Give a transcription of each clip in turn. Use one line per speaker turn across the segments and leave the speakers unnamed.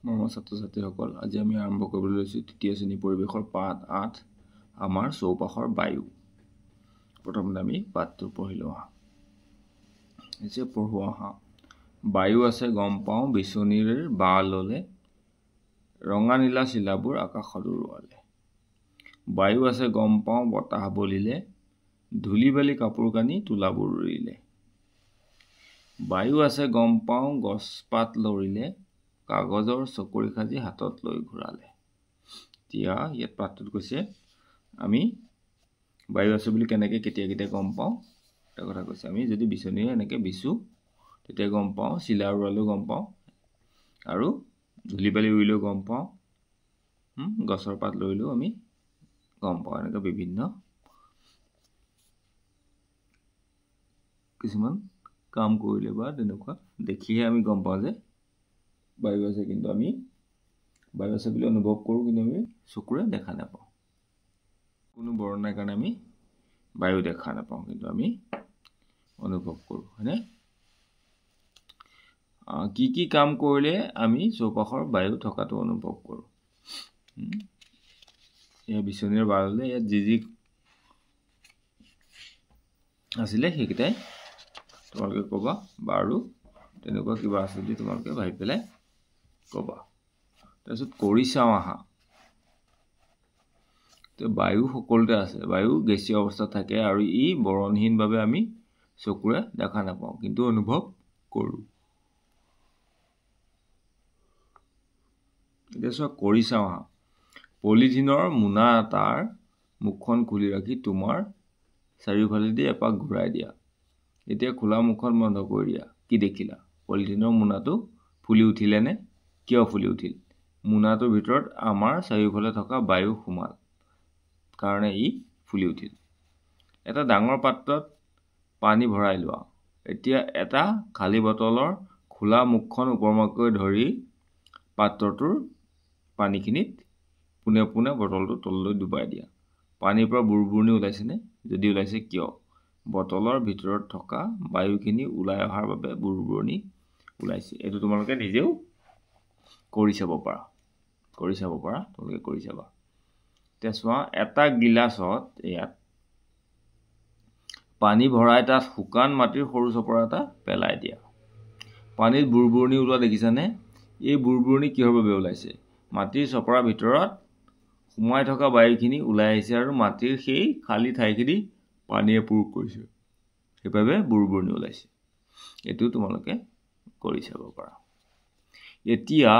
মৰমৰ ছাত্ৰ-ছাত্ৰীসকল, আজি আমি আৰম্ভ কৰিবলৈ লৈছোঁ তৃতীয় শ্ৰেণী পৰিৱেশৰ পাঠ ৮ আমাৰ চৌপাশৰ বায়ু। প্ৰথমতে আমি পাঠটো পঢ়ি লওঁ। পঢ়োৱা আহা। বায়ু আছে গম পাওঁ বিচনীৰ বাঁ ললে, ৰঙা নীলা চিলাবোৰ আকাশত উৰুৱালে। বায়ু আছে গম পাওঁ বতাহ বলিলে, ধূলি বালি কাপোৰ কানি তোলাবোৰ উৰিলে। বায়ু আছে গম পাওঁ গছ পাত লৰিলে, কাগজৰ চকৰি সাজি হাতত লৈ ঘূৰালে। এতিয়া ইয়াত পাঠটোত কৈছে আমি বায়ু আছে বুলি কেনেকৈ কেতিয়া কেতিয়া গম পাওঁ এটা কথা কৈছে। আমি যদি বিচনীৰে এনেকৈ বিচো তেতিয়া গম পাওঁ, চিলা উৰুৱালেও গম পাওঁ, আৰু ধূলি বালি উৰিলেও গম পাওঁ, গছৰ পাত লৰিলেও আমি গম পাওঁ। এনেকৈ বিভিন্ন কিছুমান কাম কৰিলে বা তেনেকুৱা দেখিহে আমি গম পাওঁ যে বায়ু আছে, কিন্তু আমি বায়ু আছে বুলি অনুভৱ কৰোঁ, কিন্তু আমি চকুৰে দেখা নাপাওঁ। কোনো বৰ্ণনাৰ কাৰণে আমি বায়ু দেখা নাপাওঁ, কিন্তু আমি অনুভৱ কৰোঁ, হয়নে? কি কি কাম কৰিলে আমি চৌপাশৰ বায়ু থকাটো অনুভৱ কৰোঁ? এয়া বিচনীৰ বাৰ ল'লে, ইয়াত যি যি আছিলে সেইকেইটাই তোমালোকে ক'বা, বাৰু তেনেকুৱা কিবা আছে যদি তোমালোকে ভাবি পেলাই ক'বা। তাৰপিছত কৰি চাওঁ আহা। বায়ু সকলোতে আছে। বায়ু গেছীয় অৱস্থাত থাকে আৰু ই বৰণহীনভাৱে আমি চকুৰে দেখা নাপাওঁ, কিন্তু অনুভৱ কৰোঁ। এতিয়া চোৱা, কৰি চাওঁ আহা। পলিথিনৰ মোনা এটাৰ মুখখন খুলি ৰাখি তোমাৰ চাৰিওফালেদি এপাক ঘূৰাই দিয়া। এতিয়া খোলা মুখখন বন্ধ কৰি দিয়া। কি দেখিলা? পলিথিনৰ মোনাটো ফুলি উঠিলেনে? কিয় ফুলি উঠিল? মোনাটোৰ ভিতৰত আমাৰ চাৰিওফালে থকা বায়ু সোমাল কাৰণে ই ফুলি উঠিল। এটা ডাঙৰ পাত্ৰত পানী ভৰাই লোৱা। এতিয়া এটা খালী বটলৰ খোলা মুখখন ওপৰমুৱাকৈ ধৰি পাত্ৰটোৰ পানীখিনিত পোনে পোনে বটলটো তললৈ ডুবাই দিয়া। পানীৰ পৰা বুৰবুৰণি ওলাইছেনে? যদি ওলাইছে কিয়? বটলৰ ভিতৰত থকা বায়ুখিনি ওলাই অহাৰ বাবে বুৰবুৰণি ওলাইছে। এইটো তোমালোকে নিজেও কৰি চাব পাৰা। তোমালোকে কৰি চাবা। এতিয়া চোৱা, এটা গিলাচত ইয়াত পানী ভৰাই তাত শুকান মাটিৰ সৰু চপৰা এটা পেলাই দিয়া। পানীত বুৰবুৰণি ওলোৱা দেখিছানে? এই বুৰবুৰণি কিহৰ বাবে ওলাইছে? মাটিৰ চপৰাৰ ভিতৰত সোমাই থকা বায়ুখিনি ওলাই আহিছে আৰু মাটিৰ সেই খালী ঠাইখিনি পানীয়ে পূৰ কৰিছে, সেইবাবে বুৰবুৰণি ওলাইছে। এইটো তোমালোকে কৰি চাব পাৰা। এতিয়া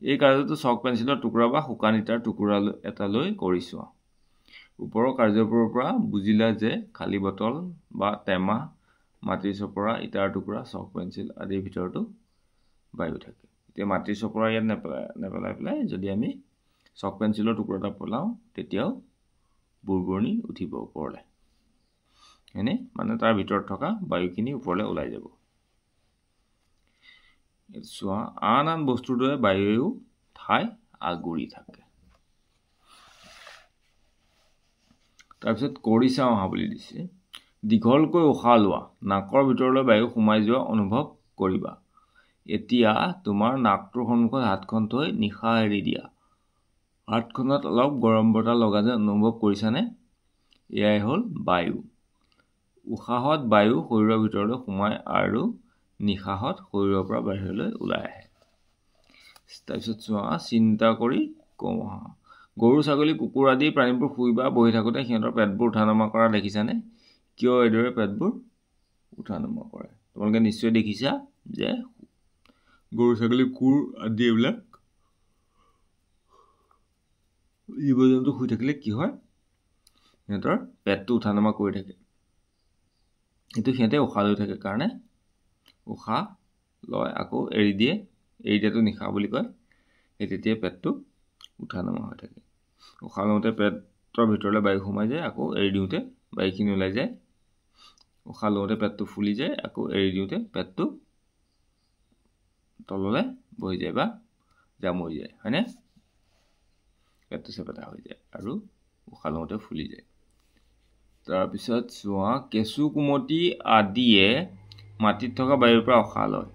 এই কাৰ্যটো চক পেঞ্চিলৰ টুকুৰা বা শুকান ইটাৰ টুকুৰা এটা লৈ কৰি চোৱা। ওপৰৰ কাৰ্যবোৰৰ পৰা বুজিলা যে খালী বটল বা টেমা, মাটিৰ চপৰা, ইটাৰ টুকুৰা, চক পেঞ্চিল আদিৰ ভিতৰতো বায়ু থাকে। এতিয়া মাটিৰ চপৰা ইয়াত নেপেলাই পেলাই যদি আমি চক পেঞ্চিলৰ টুকুৰা এটা পেলাওঁ, তেতিয়াও বুৰবুৰণি উঠিব ওপৰলৈ, হয়নে? মানে তাৰ ভিতৰত থকা বায়ুখিনি ওপৰলৈ ওলাই যাব। চোৱা, আন আন বস্তুৰ দৰে বায়ুৱেও ঠাই আগুৰি থাকে। তাৰপিছত কৰি চাওঁ আহা বুলি দিছে। দীঘলকৈ উশাহ লোৱা। নাকৰ ভিতৰলৈ বায়ু সোমাই যোৱা অনুভৱ কৰিবা। এতিয়া তোমাৰ নাকটোৰ সন্মুখত হাতখন থৈ নিশাহ এৰি দিয়া। হাতখনত অলপ গৰম বতাহ লগা যেন অনুভৱ কৰিছানে? এয়াই হ'ল বায়ু। উশাহত বায়ু শৰীৰৰ ভিতৰলৈ সোমায় আৰু নিশাহত শৰীৰৰ পৰা বাহিৰলৈ ওলাই আহে। তাৰপিছত চোৱা, চিন্তা কৰি কওঁ আহা। গৰু, ছাগলী, কুকুৰ আদি প্ৰাণীবোৰ শুই বা বহি থাকোঁতে সিহঁতৰ পেটবোৰ উঠা নমা কৰা দেখিছানে? কিয় এইদৰে পেটবোৰ উঠা নমা কৰে? তোমালোকে নিশ্চয় দেখিছা যে গৰু, ছাগলী, কুকুৰ আদি এইবিলাক জীৱ জন্তু শুই থাকিলে কি হয়? সিহঁতৰ পেটটো উঠা নমা কৰি থাকে। এইটো সিহঁতে উশাহ লৈ থাকে কাৰণে উশাহ লয়, আকৌ এৰি দিয়ে। এৰি দিয়াটো নিশাহ বুলি কয়। সেই তেতিয়া পেটটো উঠা নমা হৈ থাকে। উশাহ লওঁতে পেটৰ ভিতৰলৈ বায়ু সোমাই যায়, আকৌ এৰি দিওঁতে বায়ুখিনি ওলাই যায়। উশাহ লওঁতে পেটটো ফুলি যায়, আকৌ এৰি দিওঁতে পেটটো তললৈ বহি যায় বা জাম হৈ যায়, হয়নে? পেটটো চেপেটা হৈ যায় আৰু উশাহ লওঁতে ফুলি যায়। তাৰপিছত চোৱা, কেঁচু কুমটি আদিয়ে মাটিত থকা বায়ুৰ পৰা উশাহ লয়।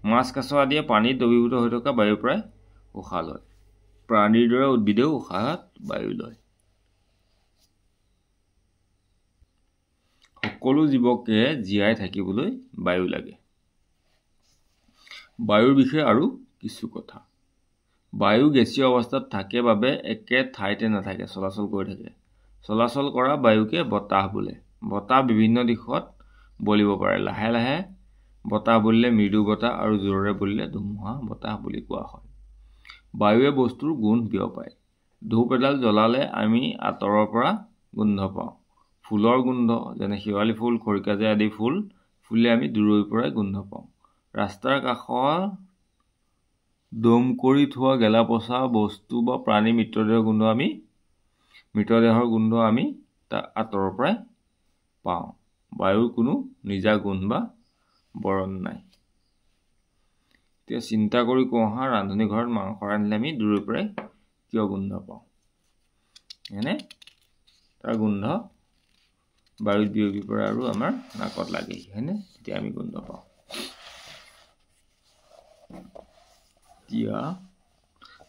মাছ কাছ আদিয়ে পানীত দ্ৰৱীভূত হৈ থকা বায়ুৰ পৰাই উশাহ লয়। প্ৰাণীৰ দৰে উদ্ভিদেও উশাহত বায়ু লয়। সকলো জীৱকে জীয়াই থাকিবলৈ বায়ু লাগে। বায়ুৰ বিষয়ে আৰু কিছু কথা। বায়ু গেছীয় অৱস্থাত থাকে বাবে একে ঠাইতে নাথাকে, চলাচল কৰি থাকে। চলাচল কৰা বায়ুকে বতাহ বোলে। বতাহ বিভিন্ন দিশত বলিব পাৰে। লাহে লাহে বতাহ বলিলে মৃদু বতাহ আৰু জোৰেৰে বলিলে ধুমুহা বতাহ বুলি কোৱা হয়। বায়ুৱে বস্তুৰ গোন্ধ বিয়পায়। ধূপ এডাল জ্বলালে আমি আঁতৰৰ পৰা গোন্ধ পাওঁ। ফুলৰ গোন্ধ, যেনে শেৱালি ফুল, খৰিকাজে আদি ফুল ফুলিলে আমি দূৰৈৰ পৰাই গোন্ধ পাওঁ। ৰাস্তাৰ কাষৰ দম কৰি থোৱা গেলা পচা বস্তু বা প্ৰাণী মৃতদেহৰ গোন্ধ আমি তাৰ আঁতৰৰ পৰাই পাওঁ। বায়ুৰ কোনো নিজা গুণ বা বৰণ নাই। এতিয়া চিন্তা কৰি কওঁ হা, ৰান্ধনি ঘৰত মাংস ৰান্ধিলে আমি দূৰৈৰ পৰাই কিয় গোন্ধ পাওঁ? এনে তাৰ গোন্ধ বায়ুত বিয়পি পৰে আৰু আমাৰ নাকত লাগেহি, হয়নে? তেতিয়া আমি গোন্ধ পাওঁ। এতিয়া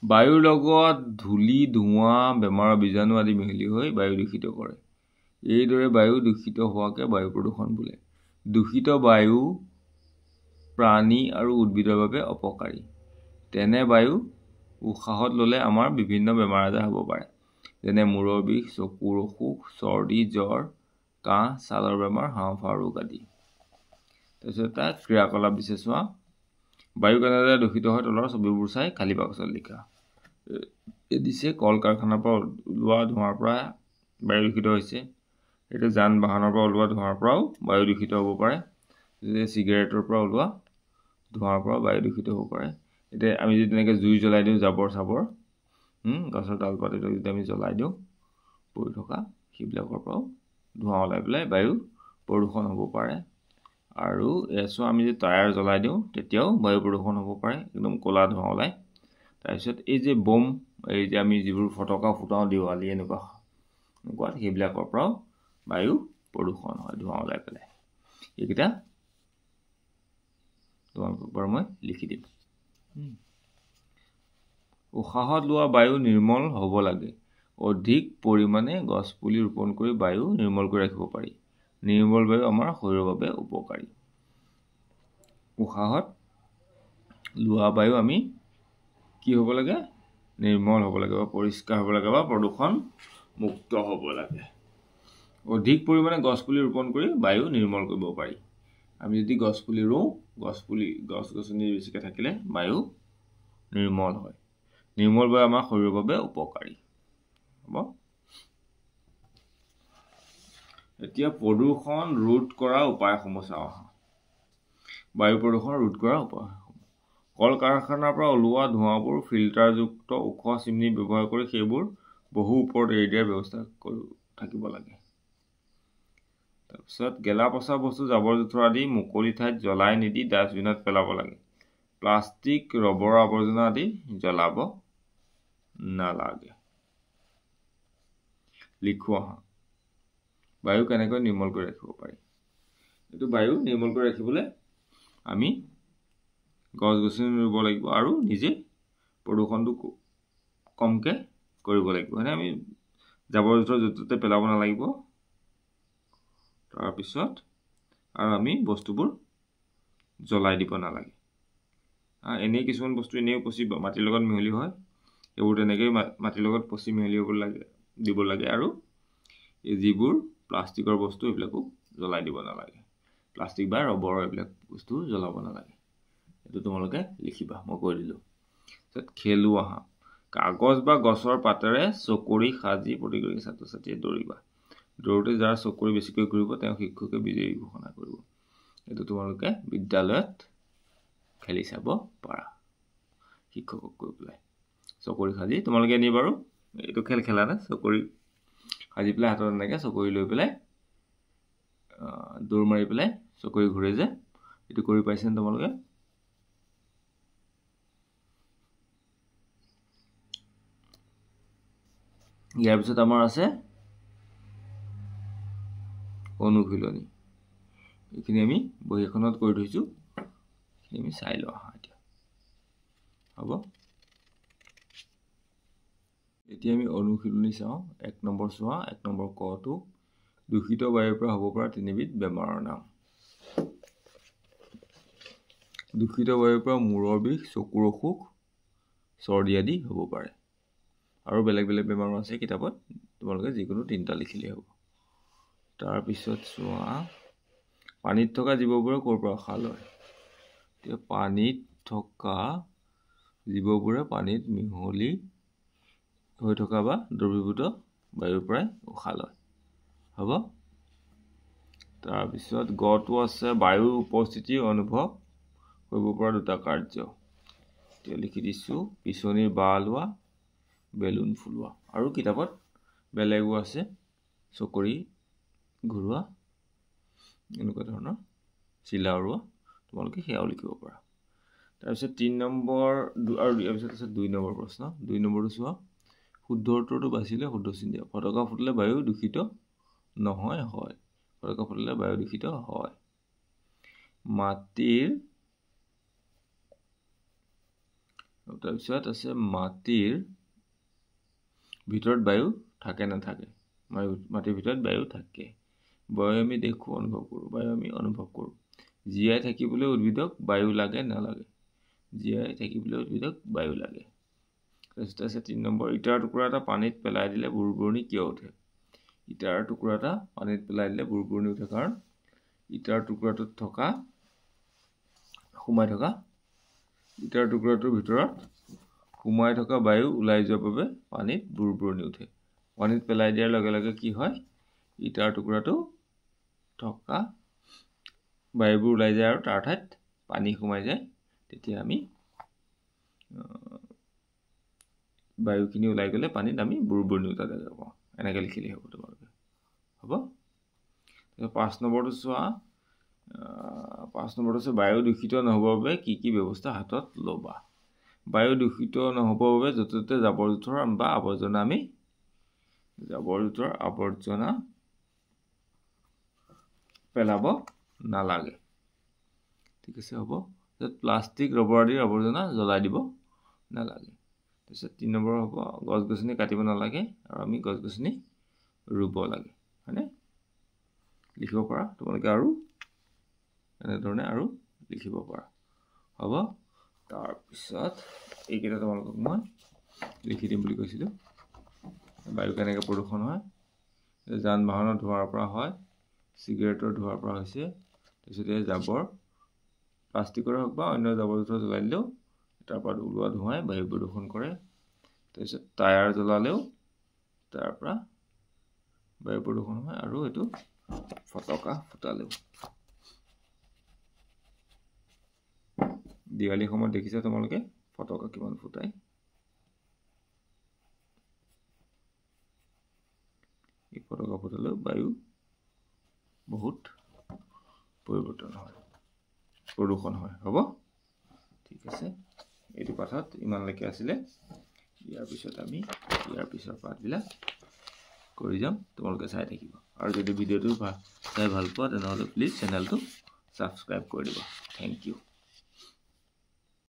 বায়ুৰ লগত ধূলি, ধোঁৱা, বেমাৰৰ বীজাণু আদি মিহলি হৈ বায়ু দূষিত কৰে। এইদৰে বায়ু দূষিত হোৱাকে বায়ু প্ৰদূষণ বোলে। দূষিত বায়ু প্ৰাণী আৰু উদ্ভিদৰ বাবে অপকাৰী। তেনে বায়ু উশাহত ল'লে আমাৰ বিভিন্ন বেমাৰ আজাৰ হ'ব পাৰে, যেনে মূৰৰ বিষ, চকুৰ অসুখ, চৰ্দি, জ্বৰ, কাহ, ছালৰ বেমাৰ, হাঁওফাঁওৰ ৰোগ আদি। তাৰপিছত এটা ক্ৰিয়াকলাপ দিছে চোৱা। বায়ু কেনেদৰে দূষিত হয় তলৰ ছবিবোৰ চাই খালী বাকচত লিখা। দিছে কল কাৰখানাৰ পৰা ওলোৱা ধোঁৱাৰ পৰা বায়ু দূষিত হৈছে। এইটো যান বাহনৰ পৰা ওলোৱা ধোঁৱাৰ পৰাও বায়ু দূষিত হ'ব পাৰে। চিগাৰেটৰ পৰা ওলোৱা ধোঁৱাৰ পৰা বায়ু দূষিত হ'ব পাৰে। এতিয়া আমি যদি তেনেকৈ জুই জ্বলাই দিওঁ, জাবৰ চাবৰ গছৰ ডাল পাতবিলাক যদি আমি জ্বলাই দিওঁ, পৰি থকা সেইবিলাকৰ পৰাও ধোঁৱা ওলাই পেলাই বায়ু প্ৰদূষণ হ'ব পাৰে। আৰু এচো আমি যদি টায়াৰ জ্বলাই দিওঁ তেতিয়াও বায়ু প্ৰদূষণ হ'ব পাৰে, একদম ক'লা ধোঁৱা ওলায়। তাৰপিছত এই যে বম, এই যে আমি যিবোৰ ফটকা ফুটাওঁ দিৱালী এনেকুৱা সেইবিলাকৰ পৰাও বায়ু প্ৰদূষণ হয়, ধোঁৱা ওলাই পেলাই। এইকেইটা তোমালোকক বাৰু মই লিখি দিম। উশাহত লোৱা বায়ু নিৰ্মল হ'ব লাগে। অধিক পৰিমাণে গছপুলি ৰোপণ কৰি বায়ু নিৰ্মল কৰি ৰাখিব পাৰি। নিৰ্মল বায়ু আমাৰ শৰীৰৰ বাবে উপকাৰী। উশাহত লোৱা বায়ু আমি কি হ'ব লাগে? নিৰ্মল হ'ব লাগে বা পৰিষ্কাৰ হ'ব লাগে বা প্ৰদূষণ মুক্ত হ'ব লাগে। অধিক পৰিমাণে গছপুলি ৰোপণ কৰি বায়ু নিৰ্মল কৰিব পাৰি। আমি যদি গছপুলি ৰুওঁ, গছ-গছনি বেছিকৈ থাকিলে বায়ু নিৰ্মল হয়। নিৰ্মল বায়ু আমাৰ শৰীৰৰ বাবে উপকাৰী হ'ব। এতিয়া প্ৰদূষণ ৰোধ কৰা উপায়সমূহ চাওঁ আহা। বায়ু প্ৰদূষণ ৰোধ কৰা উপায়সমূহ। কল কাৰখানাৰ পৰা ওলোৱা ধোঁৱাবোৰ ফিল্টাৰযুক্ত ওখ চিমনি ব্যৱহাৰ কৰি সেইবোৰ বহু ওপৰত এৰি দিয়াৰ ব্যৱস্থা থাকিব লাগে। তাৰপিছত গেলা পচা বস্তু, জাবৰ জোঁথৰ আদি মুকলি ঠাইত জ্বলাই নিদি ডাষ্টবিনত পেলাব লাগে। প্লাষ্টিক, ৰবৰ আৱৰ্জনা আদি জ্বলাব নালাগে। লিখোঁ আহা। বায়ু কেনেকৈ নিৰ্মল কৰি ৰাখিব পাৰি? এইটো বায়ু নিৰ্মল কৰি ৰাখিবলৈ আমি গছ গছনি ৰুব লাগিব আৰু নিজে প্ৰদূষণটো কমকৈ কৰিব লাগিব। মানে আমি জাবৰ জোঁথৰ য'তে ত'তে পেলাব নালাগিব। তাৰপিছত আৰু আমি বস্তুবোৰ জ্বলাই দিব নালাগে। এনেই কিছুমান বস্তু এনেও পচি মাটিৰ লগত মিহলি হয়, সেইবোৰ তেনেকৈয়ে মাটিৰ লগত পচি মিহলি দিব লাগে। আৰু যিবোৰ প্লাষ্টিকৰ বস্তু এইবিলাকো জ্বলাই দিব নালাগে। প্লাষ্টিক বা ৰবৰৰ এইবিলাক বস্তু জ্বলাব নালাগে। এইটো তোমালোকে লিখিবা, মই কৈ দিলোঁ। তাৰপিছত খেলো আহা। কাগজ বা গছৰ পাতেৰে চকৰি সাজি প্ৰতিগৰাকী ছাত্ৰ ছাত্ৰীয়ে দৌৰিবা। দৌৰোতে যাৰ চকৰি বেছিকৈ ঘূৰিব তেওঁক শিক্ষকে বিজয়ী ঘোষণা কৰিব। এইটো তোমালোকে বিদ্যালয়ত খেলি চাব পাৰা, শিক্ষকক কৈ পেলাই। চকৰি সাজি তোমালোকে এনেই বাৰু এইটো খেল খেলা নে? চকৰি সাজি পেলাই হাতত এনেকৈ চকৰি লৈ পেলাই দৌৰ মাৰি পেলাই চকৰি ঘূৰে যে, এইটো কৰি পাইছেনে তোমালোকে? ইয়াৰ পিছত আমাৰ আছে অনুশীলনী। এইখিনি আমি বহী এখনত কৰি থৈছোঁ, আমি চাই লওঁ এতিয়া হ'ব এতিয়া আমি অনুশীলনী চাওঁ 1 নম্বৰ চোৱা 1 নম্বৰ কটো দূষিত বায়ুৰ পৰা হ'ব পৰা তিনিবিধ বেমাৰৰ নাম দূষিত বায়ুৰ পৰা মূৰৰ বিষ চকুৰ অসুখ চৰ্দি আদি হ'ব পাৰে আৰু বেলেগ বেলেগ বেমাৰো আছে কিতাপত তোমালোকে যিকোনো তিনিটা লিখিলেই হ'ব তাৰ পিছত চোৱা পানীত থকা জীৱবোৰে ক'ৰ পৰা উশাহ লয় এতিয়া পানীত থকা জীৱবোৰে পানীত মিহলি হৈ থকা বা দ্ৰৱীভূত বায়ুৰ পৰাই উশাহ লয় হ'ব তাৰ পিছত গটো আছে বায়ুৰ উপস্থিতি অনুভৱ কৰিব পৰা দুটা কাৰ্য এতিয়া লিখি দিছোঁ পিছনিৰ বাহ লোৱা বেলুন ফুলোৱা আৰু কিতাপত বেলেগো আছে চকৰি ঘূৰোৱা এনেকুৱা ধৰণৰ চিলা উৰোৱা তোমালোকে সেয়াও লিখিব পাৰা তাৰপিছত 3 নম্বৰ আৰু ইয়াৰ পিছত আছে 2 নম্বৰ প্ৰশ্ন 2 নম্বৰটো চোৱা শুদ্ধ উত্তৰটো বাছিলে শুদ্ধ চিন দিয়া ফটকা ফুটিলে বায়ু দূষিত নহয় হয় ফটকা ফুটিলে বায়ু দূষিত হয় মাটিৰ তাৰপিছত আছে মাটিৰ ভিতৰত বায়ু থাকে নাথাকে মাটিৰ ভিতৰত বায়ু থাকে বায়ু আমি দেখো অনুভৱ কৰোঁ বায়ু আমি অনুভৱ কৰোঁ জীয়াই থাকিবলৈ উদ্ভিদক বায়ু লাগে নালাগে জীয়াই থাকিবলৈ উদ্ভিদক বায়ু লাগে তাৰপিছত আছে 3 নম্বৰ ইটাৰ টুকুৰা এটা পানীত পেলাই দিলে বুৰবুৰণি কিয় উঠে ইটাৰ টুকুৰা এটা পানীত পেলাই দিলে বুৰবুৰণি উঠে কাৰণ ইটাৰ টুকুৰাটোত থকা সোমাই থকা ইটাৰ টুকুৰাটোৰ ভিতৰত সোমাই থকা বায়ু ওলাই যোৱাৰ বাবে পানীত বুৰবুৰণি উঠে পানীত পেলাই দিয়াৰ লগে লগে কি হয় ইটাৰ টুকুৰাটো থকা বায়ুবোৰ ওলাই যায় আৰু তাৰ ঠাইত পানী সোমাই যায় তেতিয়া আমি বায়ুখিনি ওলাই গ'লে পানীত আমি বুৰবুৰণি উঠা দেখা পাওঁ এনেকৈ লিখিলেই হ'ব তোমালোকে হ'ব 5 নম্বৰটো চোৱা 5 নম্বৰটো আছে বায়ু দূষিত নহ'বৰ বাবে কি কি ব্যৱস্থা হাতত ল'বা বায়ু দূষিত নহ'বৰ বাবে য'তে ত'তে জাবৰ জোঁথৰ বা আৱৰ্জনা আমি আৱৰ্জনা পেলাব নালাগে ঠিক আছে হ'ব প্লাষ্টিক ৰবৰ আদিৰ আৱৰ্জনা জ্বলাই দিব নালাগে তাৰপিছত 3 নম্বৰ হ'ব গছ গছনি কাটিব নালাগে আৰু আমি গছ গছনি ৰুব লাগে হয়নে লিখিব পাৰা তোমালোকে আৰু এনেধৰণে আৰু লিখিব পাৰা হ'ব তাৰপিছত এইকেইটা তোমালোকক মই লিখি দিম বুলি কৈছিলোঁ বায়ু কেনেকৈ প্ৰদূষণ হয় যান বাহনৰ ধোঁৱাৰ পৰা হয় চিগাৰেটৰ ধোঁৱাৰ পৰা হৈছে তাৰপিছত এই জাবৰ প্লাষ্টিকৰ হওক বা অন্য জাবৰ জোঁথৰ জ্বলাই দিলেও তাৰ পৰা ওলোৱা ধোঁৱাই বায়ু প্ৰদূষণ কৰে তাৰপিছত টায়াৰ জ্বলালেও তাৰ পৰা বায়ু প্ৰদূষণ হয় আৰু এইটো ফটকা ফুটালেও দিৱালী সময়ত দেখিছা তোমালোকে ফটকা কিমান ফুটাই এই ফটকা ফুটালেও বায়ু বহুত পৰিৱৰ্তন হয় প্ৰদূষণ হয় হ'ব ঠিক আছে এইটো পাঠত ইমানলৈকে আছিলে ইয়াৰ পিছত আমি ইয়াৰ পিছৰ পাঠবিলাক কৰি যাম তোমালোকে চাই থাকিব আৰু যদি ভিডিঅ'টো চাই ভাল পোৱা তেনেহ'লে প্লিজ চেনেলটো ছাবস্ক্ৰাইব কৰি দিবা থেংক ইউ